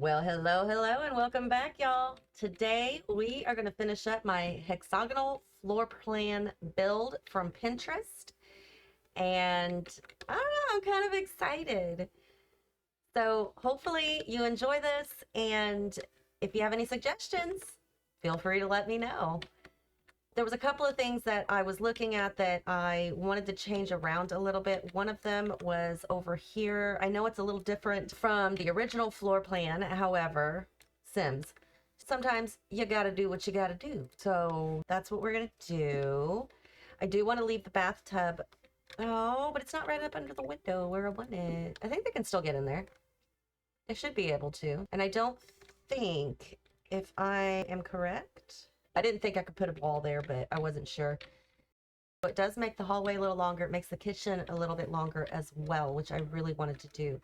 Well, hello, and welcome back, y'all. Today, we are going to finish up my hexagonal floor plan build from Pinterest. And I don't know, I'm kind of excited. So hopefully you enjoy this. And if you have any suggestions, feel free to let me know. There was a couple of things that I was looking at that I wanted to change around a little bit. One of them was over here. I know it's a little different from the original floor plan. However, Sims, sometimes you gotta do what you gotta do. So that's what we're gonna do. I do want to leave the bathtub. Oh, but it's not right up under the window where I want it. I think they can still get in there. They should be able to. And I don't think, if I am correct, I didn't think I could put a wall there, but I wasn't sure. It does make the hallway a little longer. It makes the kitchen a little bit longer as well, which I really wanted to do.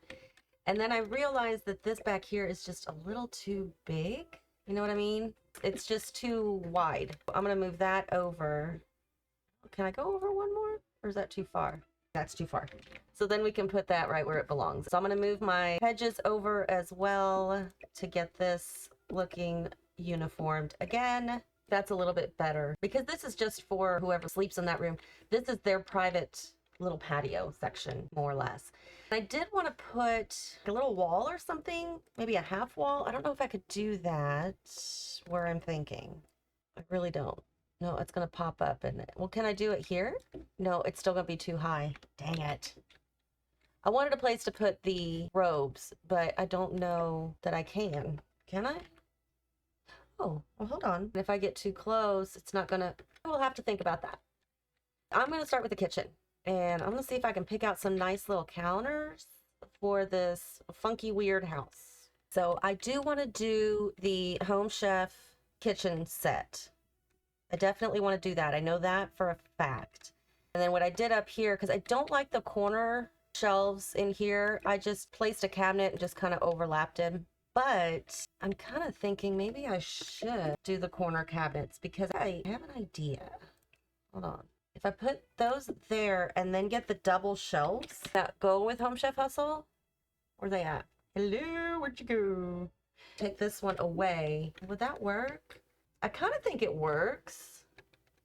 And then I realized that this back here is just a little too big. You know what I mean? It's just too wide. I'm going to move that over. Can I go over one more? Or is that too far? That's too far. So then we can put that right where it belongs. So I'm going to move my hedges over as well to get this looking uniformed again. That's a little bit better because this is just for whoever sleeps in that room. This is their private little patio section, more or less. I did want to put a little wall or something, maybe a half wall. I don't know if I could do that where I'm thinking. I really don't. No, it's going to pop up in it. Well, can I do it here? No, it's still going to be too high. Dang it. I wanted a place to put the robes, but I don't know that I can. Can I? Oh, well, hold on. If I get too close, it's not gonna, we'll have to think about that. I'm gonna start with the kitchen, and I'm gonna see if I can pick out some nice little counters for this funky, weird house. So I do want to do the Home Chef kitchen set. I definitely want to do that. I know that for a fact. And then what I did up here, because I don't like the corner shelves in here, I just placed a cabinet and just kind of overlapped them. But I'm kind of thinking maybe I should do the corner cabinets because I have an idea. Hold on. If I put those there and then get the double shelves that go with Home Chef Hustle, where are they at? Hello, where'd you go? Take this one away. Would that work? I kind of think it works.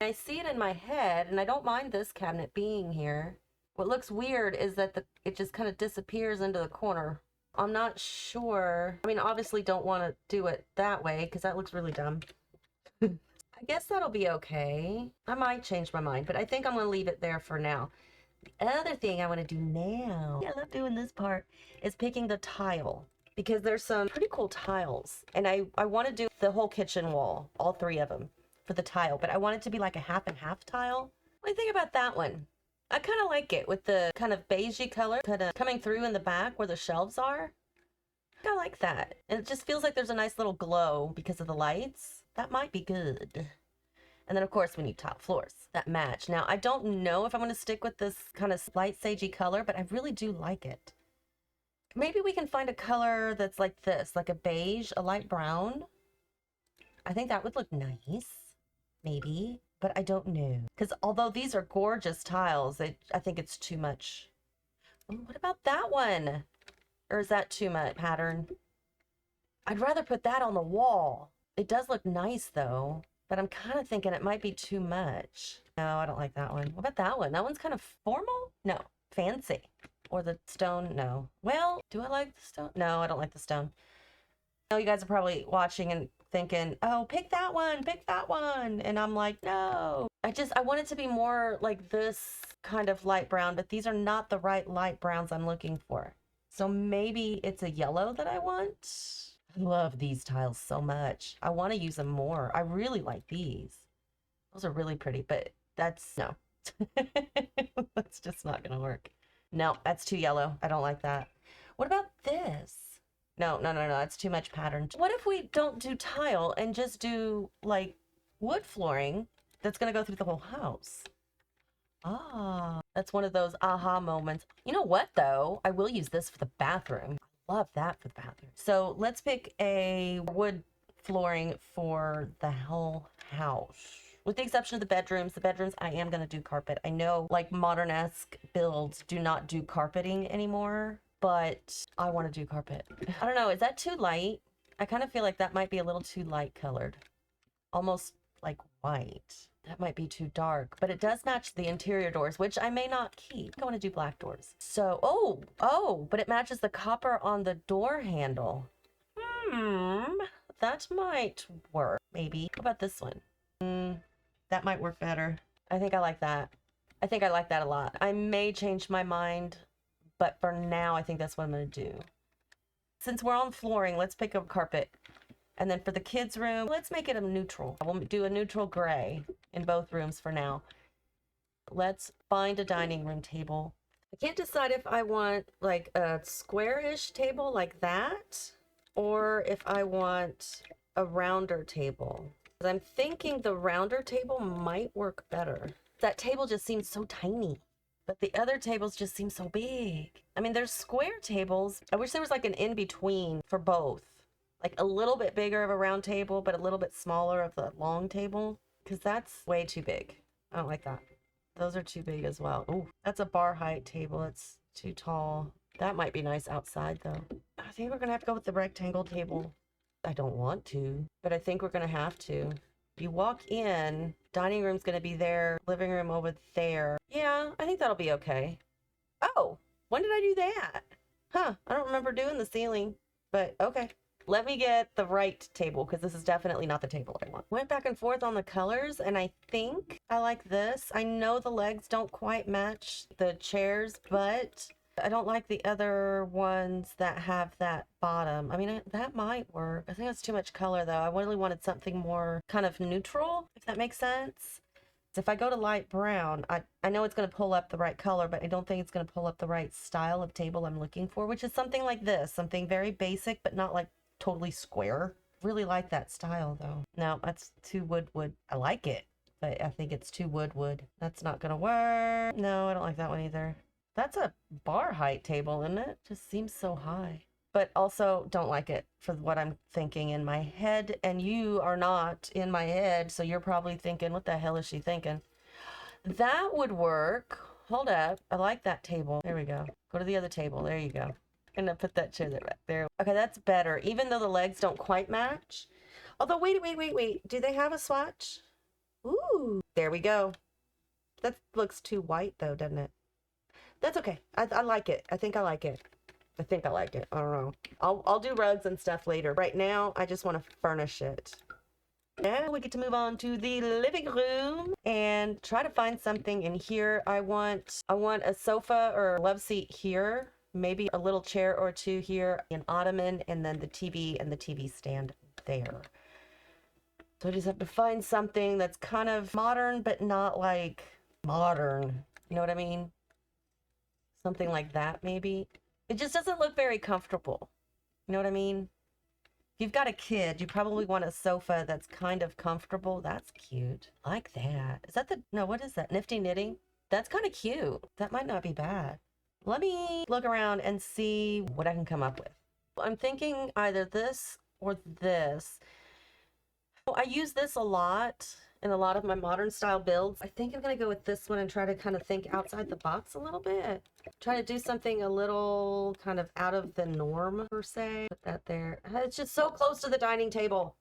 I see it in my head and I don't mind this cabinet being here. What looks weird is that it just kind of disappears into the corner. I'm not sure. I mean, obviously don't want to do it that way because that looks really dumb. I guess that'll be okay. I might change my mind, but I think I'm going to leave it there for now. The other thing I want to do now, I love doing this part, is picking the tile because there's some pretty cool tiles. And I want to do the whole kitchen wall, all three of them for the tile, but I want it to be like a half and half tile. What do you think about that one? I kind of like it with the kind of beigey color kind of coming through in the back where the shelves are. I like that. And it just feels like there's a nice little glow because of the lights. That might be good. And then, of course, we need tile floors that match. Now, I don't know if I'm going to stick with this kind of light sagey color, but I really do like it. Maybe we can find a color that's like this, like a beige, a light brown. I think that would look nice. Maybe. But I don't know. Because although these are gorgeous tiles, I think it's too much. Oh, what about that one? Or is that too much pattern? I'd rather put that on the wall. It does look nice though, but I'm kind of thinking it might be too much. No, I don't like that one. What about that one? That one's kind of formal? No, fancy. Or the stone? No. Well, do I like the stone? No, I don't like the stone. I know you guys are probably watching and thinking, oh, pick that one, pick that one. And I'm like, no. I want it to be more like this kind of light brown, but these are not the right light browns I'm looking for. So maybe it's a yellow that I want. I love these tiles so much. I want to use them more. I really like these. Those are really pretty, but no. That's just not going to work. No, that's too yellow. I don't like that. What about this? No, that's too much pattern. What if we don't do tile and just do like wood flooring that's going to go through the whole house? Ah, that's one of those aha moments. You know what though? I will use this for the bathroom. I love that for the bathroom. So let's pick a wood flooring for the whole house. With the exception of the bedrooms I am going to do carpet. I know like modern-esque builds do not do carpeting anymore. but I want to do carpet. I don't know, is that too light? I kind of feel like that might be a little too light colored. Almost like white. That might be too dark, but it does match the interior doors, which I may not keep. I want to do black doors. So, oh, but it matches the copper on the door handle. That might work, maybe. How about this one? That might work better. I think I like that. I think I like that a lot. I may change my mind, but for now, I think that's what I'm going to do. Since we're on flooring, let's pick a carpet. And then for the kids' room, let's make it a neutral. We'll do a neutral gray in both rooms for now. Let's find a dining room table. I can't decide if I want like a square-ish table like that, or if I want a rounder table. I'm thinking the rounder table might work better. That table just seems so tiny, but the other tables just seem so big. I mean, there's square tables. I wish there was like an in-between for both. Like a little bit bigger of a round table, but a little bit smaller of the long table, because that's way too big. I don't like that. Those are too big as well. Ooh, that's a bar height table. It's too tall. That might be nice outside though. I think we're gonna have to go with the rectangle table. I don't want to, but I think we're gonna have to. You walk in, dining room's gonna be there, living room over there. Yeah, I think that'll be okay. Oh, when did I do that? Huh, I don't remember doing the ceiling, but okay. Let me get the right table, because this is definitely not the table I want. Went back and forth on the colors, and I think I like this. I know the legs don't quite match the chairs, but I don't like the other ones that have that bottom. I mean, that might work. I think that's too much color, though. I really wanted something more kind of neutral, if that makes sense. So if I go to light brown, I know it's going to pull up the right color, but I don't think it's going to pull up the right style of table I'm looking for, which is something like this. Something very basic, but not like totally square. Really like that style though. No, that's too wood. I like it, but I think it's too wood. That's not gonna work. No, I don't like that one either. That's a bar height table, isn't it? Just seems so high. But also don't like it for what I'm thinking in my head, and you are not in my head, so you're probably thinking, what the hell is she thinking? That would work. Hold up. I like that table. There we go. Go to the other table. There you go. I'm gonna put that chair there, back there. Okay, that's better, even though the legs don't quite match. Although, wait. Do they have a swatch? Ooh, there we go. That looks too white though, doesn't it? That's okay. I like it. I think I like it. I don't know. I'll do rugs and stuff later. Right now, I just want to furnish it. Now we get to move on to the living room and try to find something in here. I want a sofa or a love seat here. Maybe a little chair or two here, an ottoman, and then the TV and the TV stand there. So I just have to find something that's kind of modern, but not like modern. You know what I mean? Something like that, maybe. It just doesn't look very comfortable. You know what I mean? If you've got a kid, you probably want a sofa that's kind of comfortable. That's cute. I like that. Is that no, what is that? Nifty Knitting? That's kind of cute. That might not be bad. Let me look around and see what I can come up with. I'm thinking either this or this. I use this a lot in a lot of my modern style builds. I think I'm gonna go with this one and try to kind of think outside the box a little bit. Try to do something a little kind of out of the norm per se. Put that there. It's just so close to the dining table.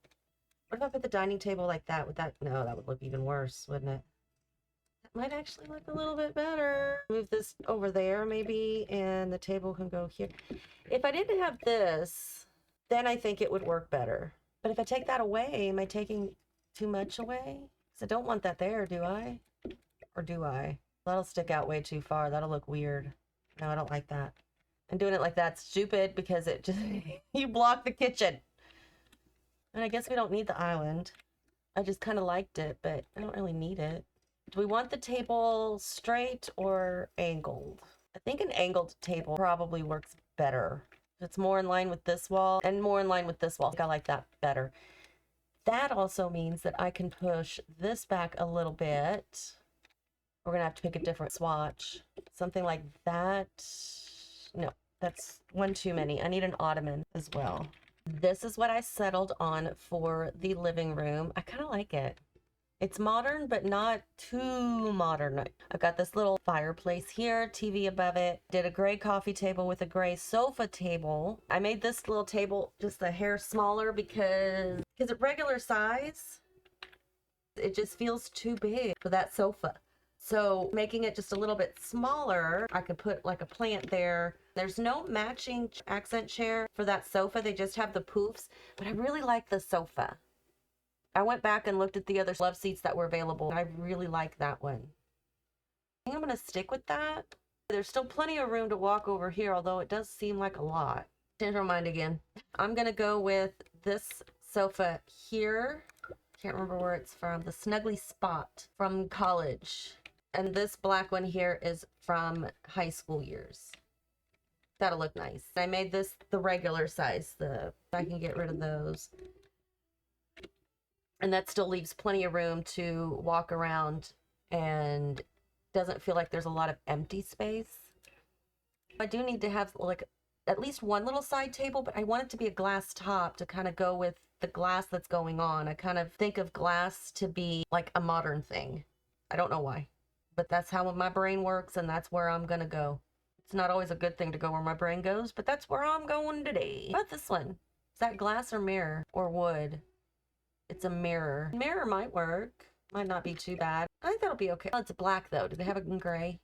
What if I put the dining table like that? No, that would look even worse, wouldn't it? Might actually look a little bit better. Move this over there maybe, and the table can go here. If I didn't have this, then I think it would work better. But if I take that away, am I taking too much away? Because I don't want that there, do I? Or do I? That'll stick out way too far. That'll look weird. No, I don't like that. And doing it like that's stupid because it just, you block the kitchen. And I guess we don't need the island. I just kind of liked it, but I don't really need it. Do we want the table straight or angled? I think an angled table probably works better. It's more in line with this wall and more in line with this wall. I think I like that better. That also means that I can push this back a little bit. We're gonna have to pick a different swatch. Something like that. No, that's one too many. I need an ottoman as well. This is what I settled on for the living room. I kind of like it. It's modern, but not too modern. I've got this little fireplace here, TV above it. Did a gray coffee table with a gray sofa table. I made this little table just a hair smaller because at regular size, it just feels too big for that sofa. So making it just a little bit smaller, I could put like a plant there. There's no matching accent chair for that sofa. They just have the poofs, but I really like the sofa. I went back and looked at the other love seats that were available. I really like that one. I think I'm going to stick with that. There's still plenty of room to walk over here, although it does seem like a lot. Change my mind again. I'm going to go with this sofa here. Can't remember where it's from. The Snuggly Spot from college. And this black one here is from high school years. That'll look nice. I made this the regular size. I can get rid of those. And that still leaves plenty of room to walk around and doesn't feel like there's a lot of empty space. I do need to have like at least one little side table, but I want it to be a glass top to kind of go with the glass that's going on. I kind of think of glass to be like a modern thing. I don't know why, but that's how my brain works, and that's where I'm gonna go. It's not always a good thing to go where my brain goes, but that's where I'm going today. How about this one? Is that glass or mirror or wood? It's a mirror. Mirror might work. Might not be too bad. I think that'll be okay. Oh, it's black though. Do they have it in gray?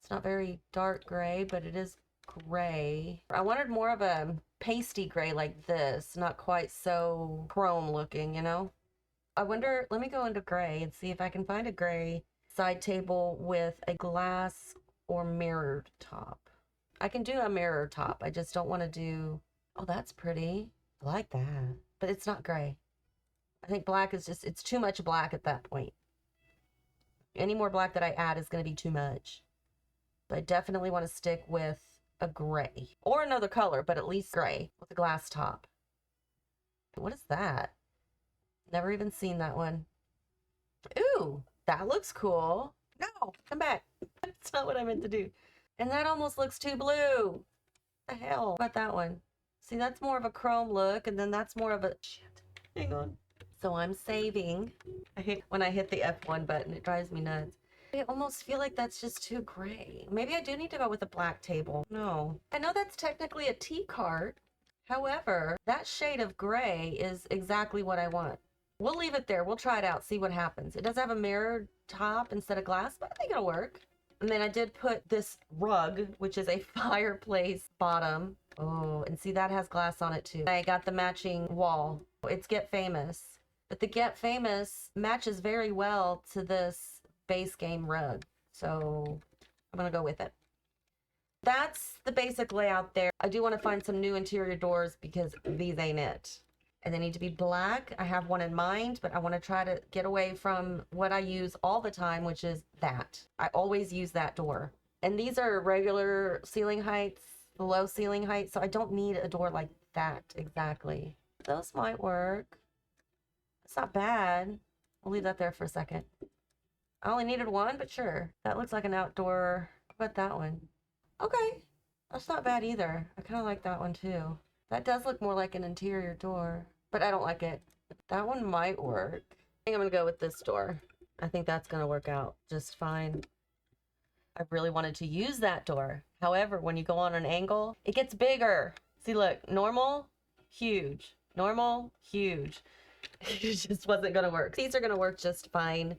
It's not very dark gray, but it is gray. I wanted more of a pasty gray like this, not quite so chrome looking, you know? I wonder, let me go into gray and see if I can find a gray side table with a glass or mirrored top. I can do a mirror top. I just don't want to do, oh, that's pretty. I like that, but it's not gray. I think black is just, it's too much black at that point. Any more black that I add is going to be too much. But I definitely want to stick with a gray. Or another color, but at least gray with a glass top. What is that? Never even seen that one. Ooh, that looks cool. No, come back. That's not what I meant to do. And that almost looks too blue. The hell? What about that one? See, that's more of a chrome look, and then that's more of a... Shit. Hang on. So I'm saving. I hate when I hit the F1 button, it drives me nuts. I almost feel like that's just too gray. Maybe I do need to go with a black table. No. I know that's technically a tea cart. However, that shade of gray is exactly what I want. We'll leave it there. We'll try it out, see what happens. It does have a mirrored top instead of glass, but I think it'll work. And then I did put this rug, which is a fireplace bottom. Oh, and see, that has glass on it too. I got the matching wall. It's Get Famous. But the Get Famous matches very well to this base game rug. So I'm gonna go with it. That's the basic layout there. I do want to find some new interior doors because these ain't it. And they need to be black. I have one in mind, but I want to try to get away from what I use all the time, which is that. I always use that door. And these are regular ceiling heights, low ceiling height, so I don't need a door like that exactly. Those might work. It's not bad. We'll leave that there for a second. I only needed one, but sure. That looks like an outdoor. What about that one? Okay. That's not bad either. I kind of like that one too. That does look more like an interior door, but I don't like it. That one might work. I think I'm gonna go with this door. I think that's gonna work out just fine. I really wanted to use that door. However, when you go on an angle, it gets bigger. See, look, normal, huge. Normal, huge. It just wasn't gonna work. These are gonna work just fine.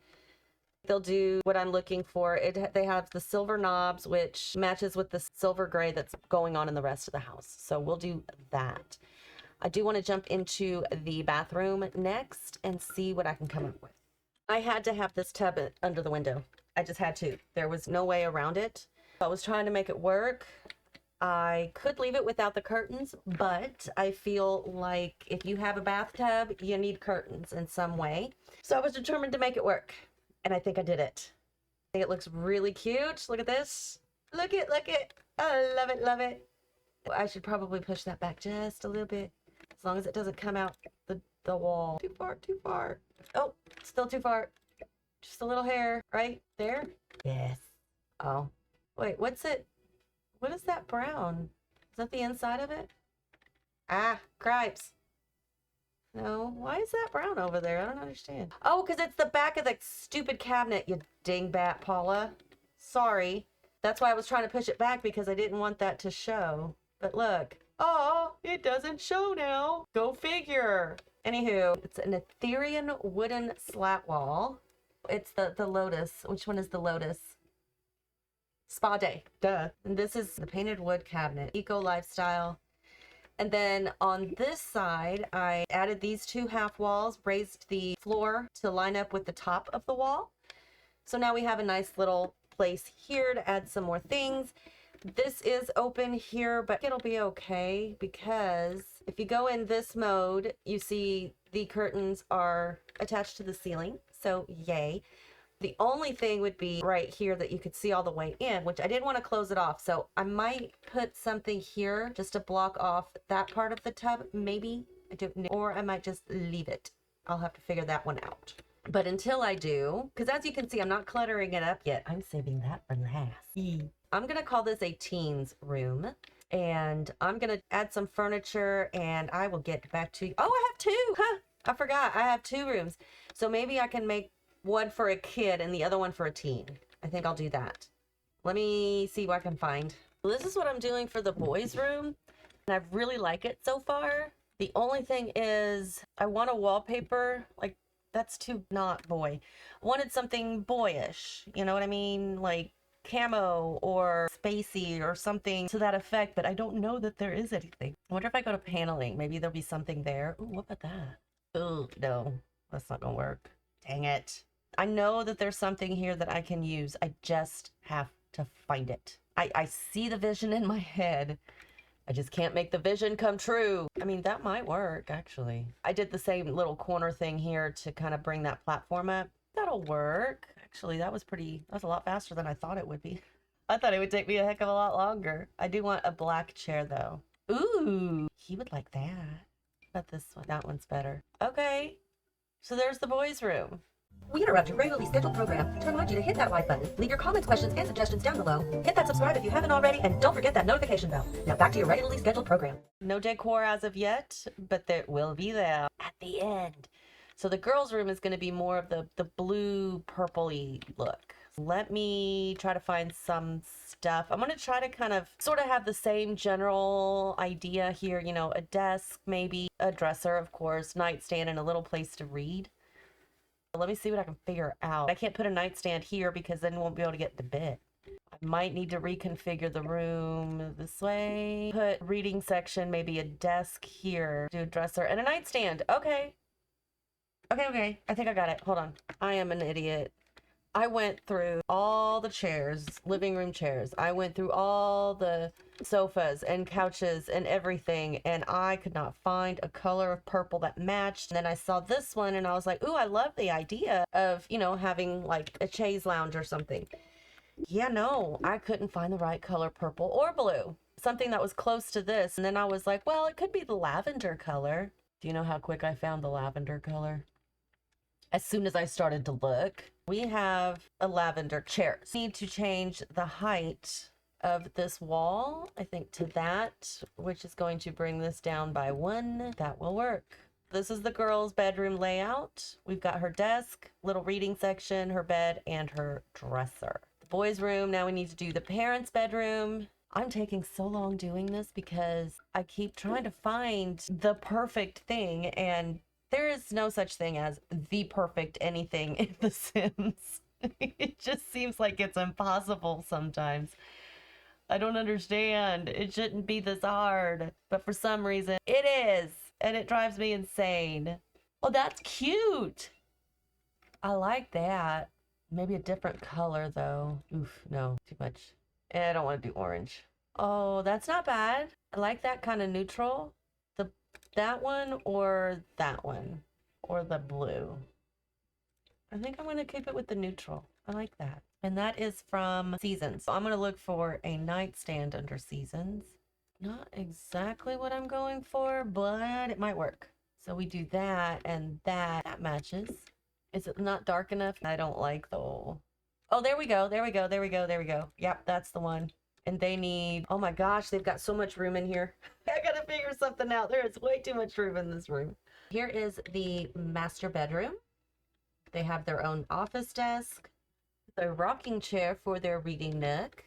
They'll do what I'm looking for. They have the silver knobs, which matches with the silver gray that's going on in the rest of the house. So we'll do that. I do want to jump into the bathroom next and see what I can come up with. I had to have this tub under the window. I just had to. There was no way around it. I was trying to make it work. I could leave it without the curtains, but I feel like if you have a bathtub, you need curtains in some way. So I was determined to make it work. And I think I did it. I think it looks really cute. Look at this. Look it, look it. I love it, love it. I should probably push that back just a little bit. As long as it doesn't come out the wall. Too far, too far. Oh, still too far. Just a little hair right there. Yes. Oh, wait, what's it? What is that brown? Is that the inside of it? Ah, cripes. No, why is that brown over there? I don't understand. Oh, because it's the back of the stupid cabinet, you dingbat, Paula. Sorry. That's why I was trying to push it back because I didn't want that to show. But look. Oh, it doesn't show now. Go figure. Anywho, it's an Ethereum wooden slat wall. It's the Lotus. Which one is the Lotus? Spa Day. Duh. And this is the painted wood cabinet. Eco lifestyle. And then on this side, I added these two half walls, raised the floor to line up with the top of the wall. So now we have a nice little place here to add some more things. This is open here, but it'll be okay because if you go in this mode, you see the curtains are attached to the ceiling. So yay. The only thing would be right here that you could see all the way in, which I didn't want to close it off. So I might put something here just to block off that part of the tub, maybe. I don't know. Or I might just leave it. I'll have to figure that one out. But until I do, because as you can see, I'm not cluttering it up yet. I'm saving that for last. I'm going to call this a teens room. And I'm going to add some furniture and I will get back to you. Oh, I have two. Huh. I forgot. I have two rooms. So maybe I can make one for a kid and the other one for a teen. I think I'll do that. Let me see what I can find. This is what I'm doing for the boys' room, and I really like it so far. The only thing is I want a wallpaper, like that's too not boy. I wanted something boyish, you know what I mean? Like camo or spacey or something to that effect, but I don't know that there is anything. I wonder if I go to paneling, maybe there'll be something there. Ooh, what about that? Ooh, no, that's not gonna work. Dang it. I know that there's something here that I can use. I just have to find it. I see the vision in my head. I just can't make the vision come true. I mean, that might work, actually. I did the same little corner thing here to kind of bring that platform up. That'll work. Actually, that was a lot faster than I thought it would be. I thought it would take me a heck of a lot longer. I do want a black chair, though. Ooh, he would like that. But this one, that one's better. Okay, so there's the boys' room. We interrupt your regularly scheduled program to remind you to hit that like button, leave your comments, questions, and suggestions down below, hit that subscribe if you haven't already, and don't forget that notification bell. Now back to your regularly scheduled program. No decor as of yet, but there will be there at the end. So the girls' room is going to be more of the blue purpley look. Let me try to find some stuff. I'm going to try to kind of sort of have the same general idea here, you know, a desk, maybe a dresser, of course, nightstand, and a little place to read. Let me see what I can figure out. I can't put a nightstand here because then we won't be able to get to bed. I might need to reconfigure the room this way. Put reading section, maybe a desk here. Do a dresser and a nightstand. Okay. Okay. I think I got it. Hold on. I am an idiot. I went through all the chairs, living room chairs. I went through all the sofas and couches and everything, and I could not find a color of purple that matched. And then I saw this one and I was like, ooh, I love the idea of, you know, having like a chaise lounge or something. Yeah, no, I couldn't find the right color, purple or blue. Something that was close to this. And then I was like, well, it could be the lavender color. Do you know how quick I found the lavender color? As soon as I started to look, we have a lavender chair. Need to change the height of this wall, I think, to that, which is going to bring this down by 1. That will work. This is the girls' bedroom layout. We've got her desk, little reading section, her bed, and her dresser. The boys' room, now we need to do the parents' bedroom. I'm taking so long doing this because I keep trying to find the perfect thing, and there is no such thing as the perfect anything in The Sims. It just seems like it's impossible sometimes. I don't understand. It shouldn't be this hard, but for some reason it is, and it drives me insane. Oh, that's cute. I like that. Maybe a different color though. Oof, no, too much. I don't want to do orange. Oh, that's not bad. I like that kind of neutral. That one or that one or the blue. I think I'm going to keep it with the neutral. I like that. And that is from Seasons. So I'm going to look for a nightstand under Seasons. Not exactly what I'm going for, but it might work. So we do that and that. That matches. Is it not dark enough? I don't like the... Oh, there we go. There we go. There we go. There we go. Yep, that's the one. And they need... Oh my gosh, they've got so much room in here. I gotta figure something out. There is way too much room in this room. Here is the master bedroom. They have their own office desk, their rocking chair for their reading nook.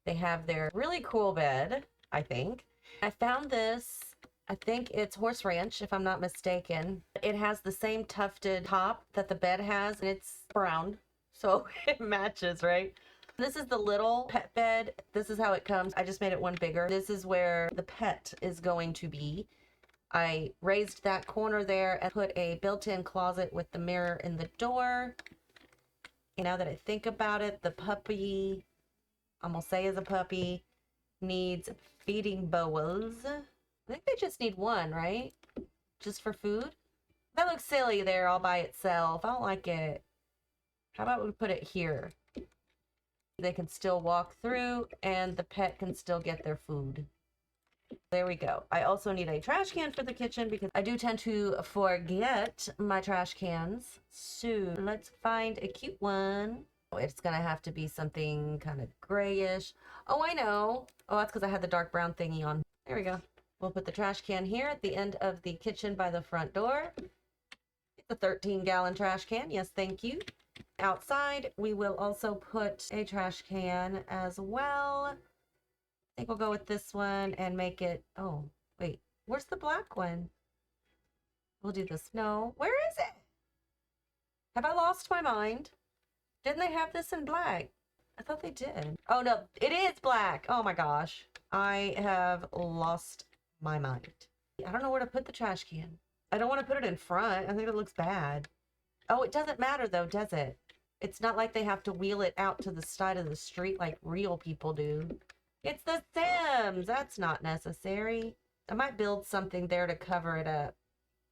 They have their really cool bed, I think. I found this, I think it's Horse Ranch, if I'm not mistaken. It has the same tufted top that the bed has, and it's brown, so it matches, right? This is the little pet bed. This is how it comes. I just made it one bigger. This is where the pet is going to be. I raised that corner there and put a built-in closet with the mirror in the door. And now that I think about it, the puppy, I'm gonna say is a puppy, needs feeding bowls. I think they just need one, right? Just for food? That looks silly there all by itself. I don't like it. How about we put it here? They can still walk through and the pet can still get their food. There we go. I also need a trash can for the kitchen because I do tend to forget my trash cans. So let's find a cute one. It's gonna have to be something kind of grayish. Oh, I know. Oh, that's because I had the dark brown thingy on. There we go. We'll put the trash can here at the end of the kitchen by the front door. The 13-gallon trash can. Yes, thank you. Outside, we will also put a trash can as well. I think we'll go with this one and make it... Oh, wait. Where's the black one? We'll do this. No. Where is it? Have I lost my mind? Didn't they have this in black? I thought they did. Oh, no. It is black. Oh, my gosh. I have lost my mind. I don't know where to put the trash can. I don't want to put it in front. I think it looks bad. Oh, it doesn't matter, though, does it? It's not like they have to wheel it out to the side of the street like real people do. It's the Sims. That's not necessary. I might build something there to cover it up.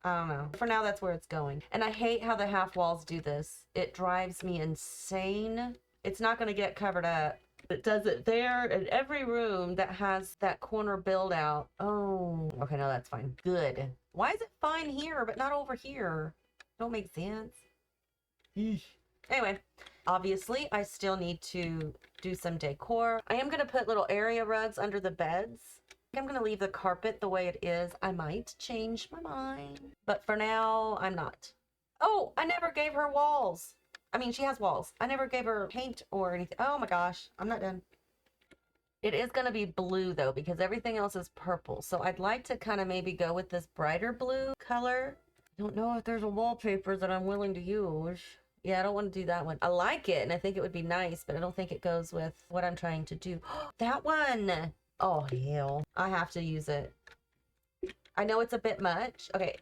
I don't know. For now, that's where it's going. And I hate how the half walls do this. It drives me insane. It's not going to get covered up. It does it there in every room that has that corner build out. Oh, okay, no, that's fine. Good. Why is it fine here, but not over here? Don't make sense. Eesh. Anyway, obviously, I still need to do some decor. I am going to put little area rugs under the beds. I'm going to leave the carpet the way it is. I might change my mind, but for now, I'm not. Oh, I never gave her walls. I mean, she has walls. I never gave her paint or anything. Oh my gosh, I'm not done. It is going to be blue though, because everything else is purple. So I'd like to kind of maybe go with this brighter blue color. I don't know if there's a wallpaper that I'm willing to use. Yeah, I don't want to do that one. I like it and I think it would be nice, but I don't think it goes with what I'm trying to do. That one! Oh, hell. I have to use it. I know it's a bit much. Okay,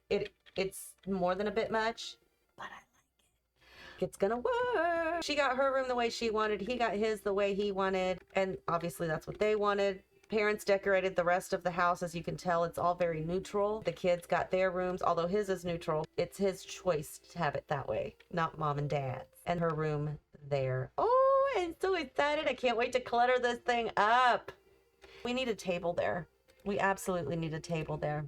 it's more than a bit much, but I like it. It's gonna work. She got her room the way she wanted. He got his the way he wanted. And obviously that's what they wanted. Parents decorated the rest of the house. As you can tell, it's all very neutral. The kids got their rooms, although his is neutral. It's his choice to have it that way, not mom and dad's. And her room there. Oh, I'm so excited. I can't wait to clutter this thing up. We need a table there. We absolutely need a table there.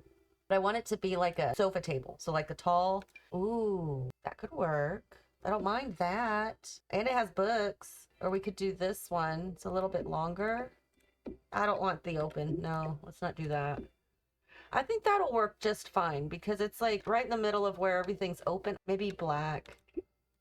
But I want it to be like a sofa table. So like a tall, ooh, that could work. I don't mind that. And it has books. Or we could do this one. It's a little bit longer. I don't want the open. No, let's not do that. I think that'll work just fine because it's like right in the middle of where everything's open. Maybe black.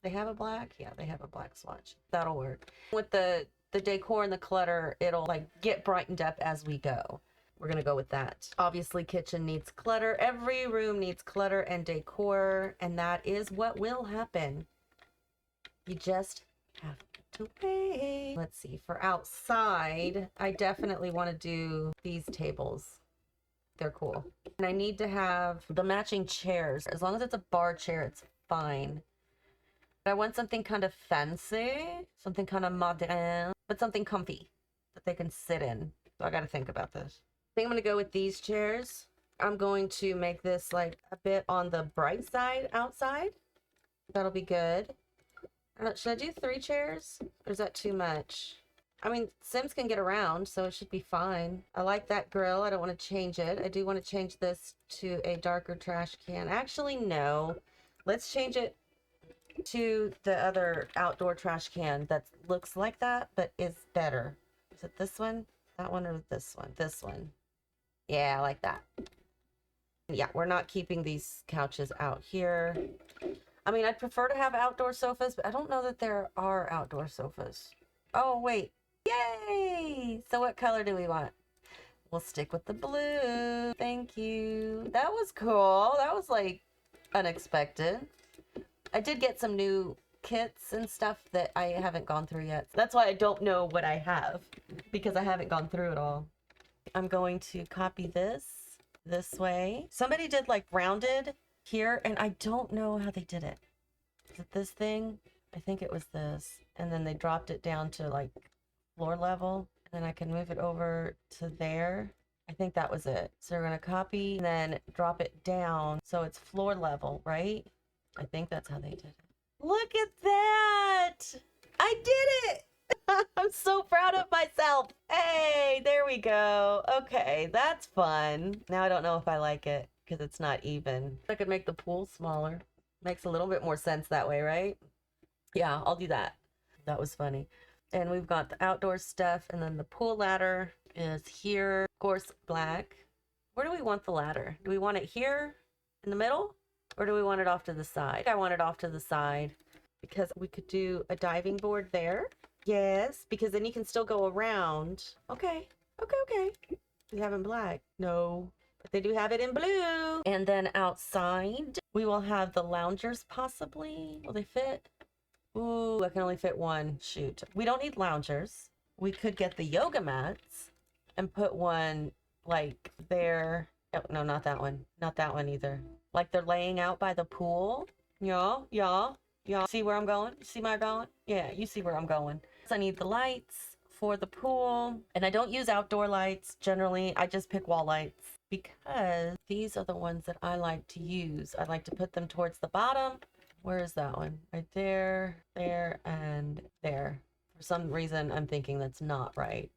They have a black? Yeah, they have a black swatch. That'll work. With the decor and the clutter, it'll like get brightened up as we go. We're gonna go with that. Obviously, kitchen needs clutter. Every room needs clutter and decor, and that is what will happen. You just have to wait. Let's see, for outside, I definitely want to do these tables. They're cool. And I need to have the matching chairs. As long as it's a bar chair, it's fine. But I want something kind of fancy, something kind of modern, but something comfy that they can sit in. So I got to think about this. I think I'm going to go with these chairs. I'm going to make this like a bit on the bright side outside. That'll be good. Should I do 3 chairs? Or is that too much? I mean, Sims can get around, so it should be fine. I like that grill. I don't want to change it. I do want to change this to a darker trash can. Actually, no. Let's change it to the other outdoor trash can that looks like that, but is better. Is it this one? That one or this one? This one. Yeah, I like that. Yeah, we're not keeping these couches out here. I mean, I'd prefer to have outdoor sofas, but I don't know that there are outdoor sofas. Oh, wait. Yay! So what color do we want? We'll stick with the blue. Thank you. That was cool. That was like unexpected. I did get some new kits and stuff that I haven't gone through yet. That's why I don't know what I have, because I haven't gone through it all. I'm going to copy this way. Somebody did like rounded here, and I don't know how they did it. Is it this thing? I think it was this. And then they dropped it down to like floor level. And then I can move it over to there. I think that was it. So we're gonna copy and then drop it down so it's floor level, right? I think that's how they did it. Look at that! I did it! I'm so proud of myself. Hey, there we go. Okay, that's fun. Now I don't know if I like it because it's not even. I could make the pool smaller. Makes a little bit more sense that way, right? Yeah, I'll do that. That was funny. And we've got the outdoor stuff, and then the pool ladder is here. Of course, black. Where do we want the ladder? Do we want it here in the middle, or do we want it off to the side? I want it off to the side because we could do a diving board there. Yes, because then you can still go around. Okay, okay. Do you have it in black? No, but they do have it in blue. And then outside, we will have the loungers possibly. Will they fit? Ooh, I can only fit one. Shoot. We don't need loungers. We could get the yoga mats and put one like there. Oh, no, not that one. Not that one either. Like they're laying out by the pool. Y'all see where I'm going? You see where I'm going? Yeah, you see where I'm going. So I need the lights for the pool. And I don't use outdoor lights generally. I just pick wall lights because these are the ones that I like to use. I like to put them towards the bottom. Where is that one? Right there, there, and there. For some reason, I'm thinking that's not right.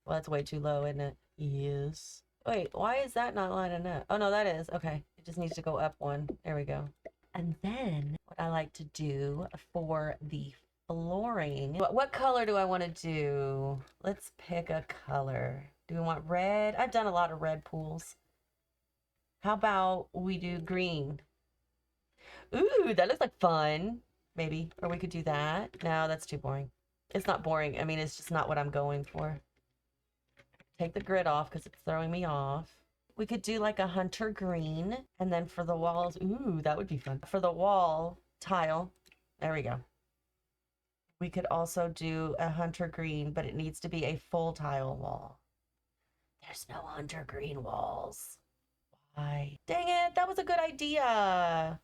Well, that's way too low, isn't it? Yes. Wait, why is that not lining up? Oh, no, that is. Okay. It just needs to go up one. There we go. And then what I like to do for the flooring. What color do I want to do? Let's pick a color. Do we want red? I've done a lot of red pools. How about we do green? Ooh, that looks like fun. Maybe. Or we could do that. No, that's too boring. It's not boring. I mean, it's just not what I'm going for. Take the grid off because it's throwing me off. We could do like a hunter green. And then for the walls, ooh, that would be fun. For the wall tile, there we go. We could also do a hunter green, but it needs to be a full tile wall. There's no hunter green walls. Why? Dang it, that was a good idea.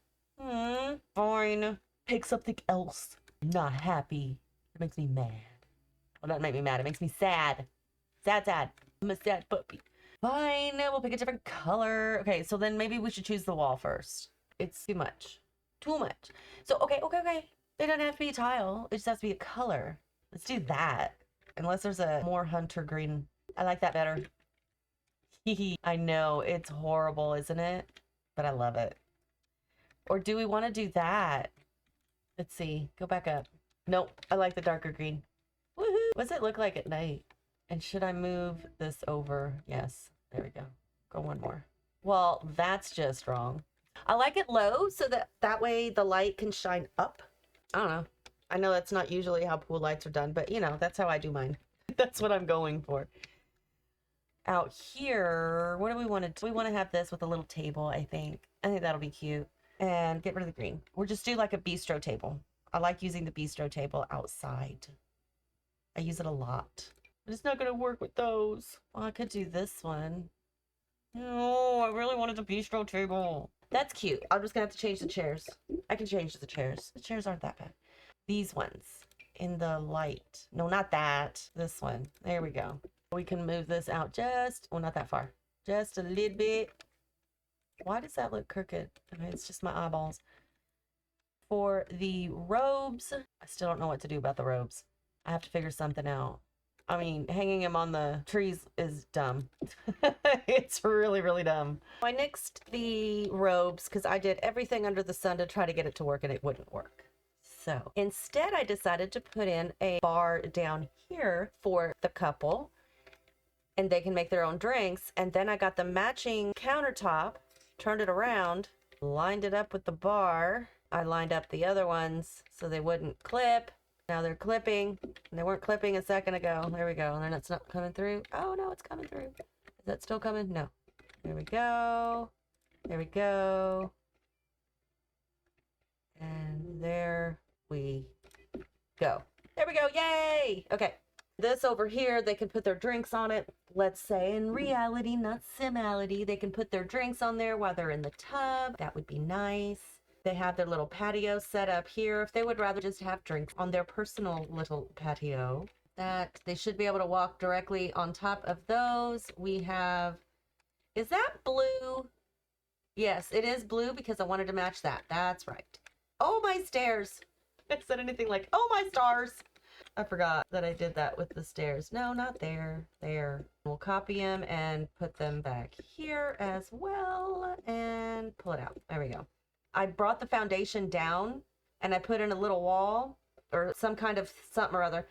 Fine. Pick something else. I'm not happy. It makes me mad. Well, that make me mad. It makes me sad. Sad. I'm a sad puppy. Fine, we'll pick a different color. Okay, so then maybe we should choose the wall first. It's too much. Too much. So, okay. It doesn't have to be a tile. It just has to be a color. Let's do that. Unless there's a more hunter green. I like that better. I know, it's horrible, isn't it? But I love it. Or do we want to do that? Let's see. Go back up. Nope. I like the darker green. Woohoo! What does it look like at night? And should I move this over? Yes. There we go. Go one more. Well, that's just wrong. I like it low so that way the light can shine up. I don't know. I know that's not usually how pool lights are done, but you know, that's how I do mine. That's what I'm going for. Out here, what do we want to do? We want to have this with a little table, I think. I think that'll be cute. And get rid of the green. Or just do like a bistro table. I like using the bistro table outside. I use it a lot. But it's not going to work with those. Well, I could do this one. No, I really wanted the bistro table. That's cute. I'm just going to have to change the chairs. I can change the chairs. The chairs aren't that bad. These ones in the light. No, not that. This one. There we go. We can move this out just, well, not that far. Just a little bit. Why does that look crooked? I mean, it's just my eyeballs. For the robes, I still don't know what to do about the robes. I have to figure something out. I mean, hanging them on the trees is dumb. It's really, really dumb. I nixed the robes because I did everything under the sun to try to get it to work and it wouldn't work. So instead, I decided to put in a bar down here for the couple. and they can make their own drinks. And then I got the matching countertop, turned it around, lined it up with the bar. I lined up the other ones so they wouldn't clip. Now they're clipping. They weren't clipping a second ago. There we go. And then it's not coming through. Oh no, it's coming through. Is that still coming? No. There we go. There we go. And there we go. There we go. Yay! Okay. This over here, they can put their drinks on it. Let's say in reality, not simality, they can put their drinks on there while they're in the tub. That would be nice. They have their little patio set up here. If they would rather just have drinks on their personal little patio, that they should be able to walk directly on top of those. We have, is that blue? Yes, it is blue because I wanted to match that. That's right. Oh, my stairs. I said anything like, oh, my stars. I forgot that I did that with the stairs. No, not there. There. We'll copy them and put them back here as well and pull it out. There we go. I brought the foundation down and I put in a little wall or some kind of something or other.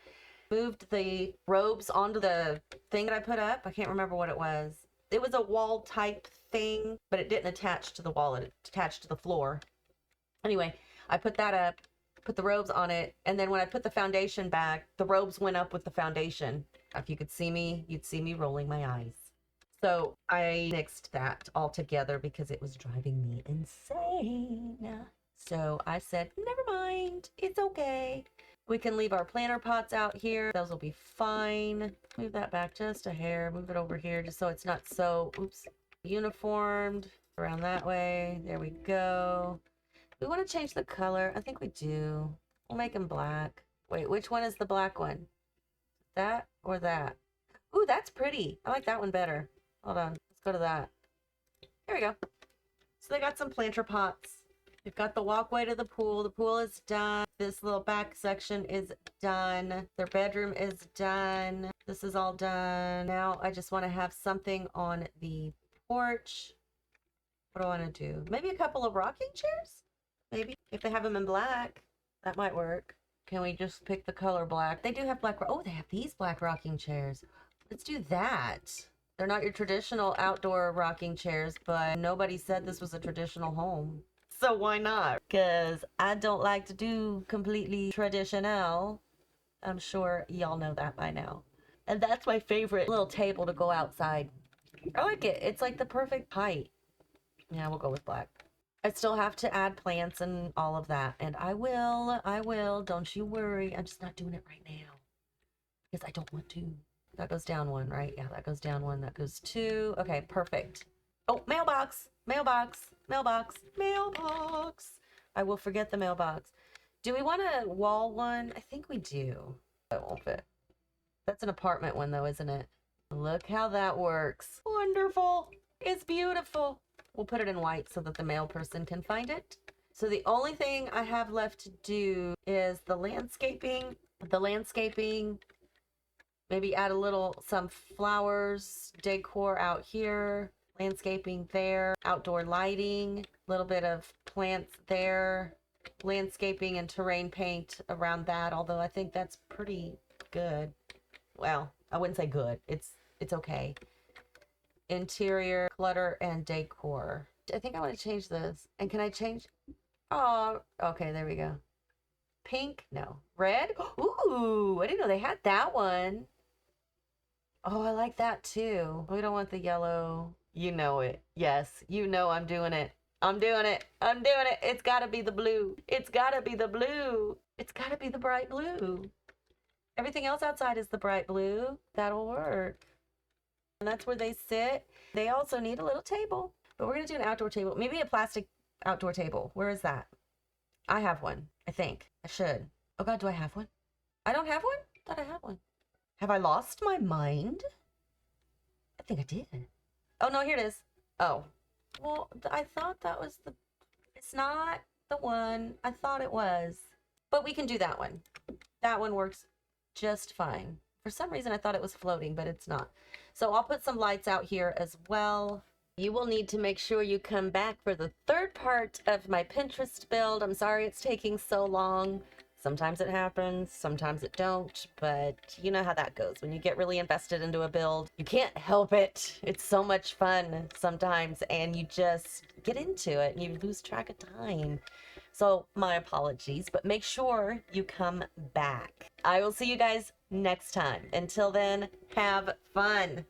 Moved the robes onto the thing that I put up. I can't remember what it was. It was a wall type thing, but it didn't attach to the wall. It attached to the floor. Anyway, I put that up, put the robes on it, and then when I put the foundation back, the robes went up with the foundation. If you could see me, you'd see me rolling my eyes. So I nixed that all together because it was driving me insane. So I said, never mind, it's okay. We can leave our planter pots out here. Those will be fine. Move that back just a hair. Move it over here just so it's not so, oops, uniformed. Around that way. There we go. We want to change the color. I think we do. We'll make them black. Wait, which one is the black one? That or that? Ooh, that's pretty. I like that one better. Hold on. Let's go to that. There we go. So they got some planter pots. They've got the walkway to the pool. The pool is done. This little back section is done. Their bedroom is done. This is all done. Now I just want to have something on the porch. What do I want to do? Maybe a couple of rocking chairs? Maybe. If they have them in black, that might work. Can we just pick the color black? They do have black. Oh, they have these black rocking chairs. Let's do that. They're not your traditional outdoor rocking chairs, but nobody said this was a traditional home. So why not? Because I don't like to do completely traditional. I'm sure y'all know that by now. And that's my favorite little table to go outside. I like it. It's like the perfect height. Yeah, we'll go with black. I still have to add plants and all of that. And I will. Don't you worry. I'm just not doing it right now. Because I don't want to. That goes down one, right? Yeah, that goes down one. That goes two. Okay, perfect. Oh, mailbox. Mailbox. Mailbox. Mailbox. I will forget the mailbox. Do we want a wall one? I think we do. That won't fit. That's an apartment one though, isn't it? Look how that works. Wonderful. It's beautiful. We'll put it in white so that the mail person can find it. So the only thing I have left to do is the landscaping. Maybe add some flowers, decor out here, landscaping there, outdoor lighting, a little bit of plants there, landscaping and terrain paint around that, although I think that's pretty good. Well, I wouldn't say good. It's okay. Interior, clutter, and decor. I think I want to change this. And can I change? Oh, okay, there we go. Pink? No. Red? Ooh, I didn't know they had that one. Oh, I like that too. We don't want the yellow. You know it. Yes, you know I'm doing it. I'm doing it. I'm doing it. It's gotta be the blue. It's gotta be the blue. It's gotta be the bright blue. Everything else outside is the bright blue. That'll work. And that's where they sit. They also need a little table. But we're gonna do an outdoor table. Maybe a plastic outdoor table. Where is that? I have one, I think. I should. Oh God, do I have one? I don't have one? I thought I had one. Have I lost my mind? I think I did. Oh no, here it is. Oh. Well, I thought that was the... It's not the one I thought it was. But we can do that one. That one works just fine. For some reason I thought it was floating, but it's not. So I'll put some lights out here as well. You will need to make sure you come back for the third part of my Pinterest build. I'm sorry it's taking so long. Sometimes it happens, sometimes it don't, but you know how that goes. When you get really invested into a build, you can't help it. It's so much fun sometimes, and you just get into it and you lose track of time. So my apologies, but make sure you come back. I will see you guys next time. Until then, have fun.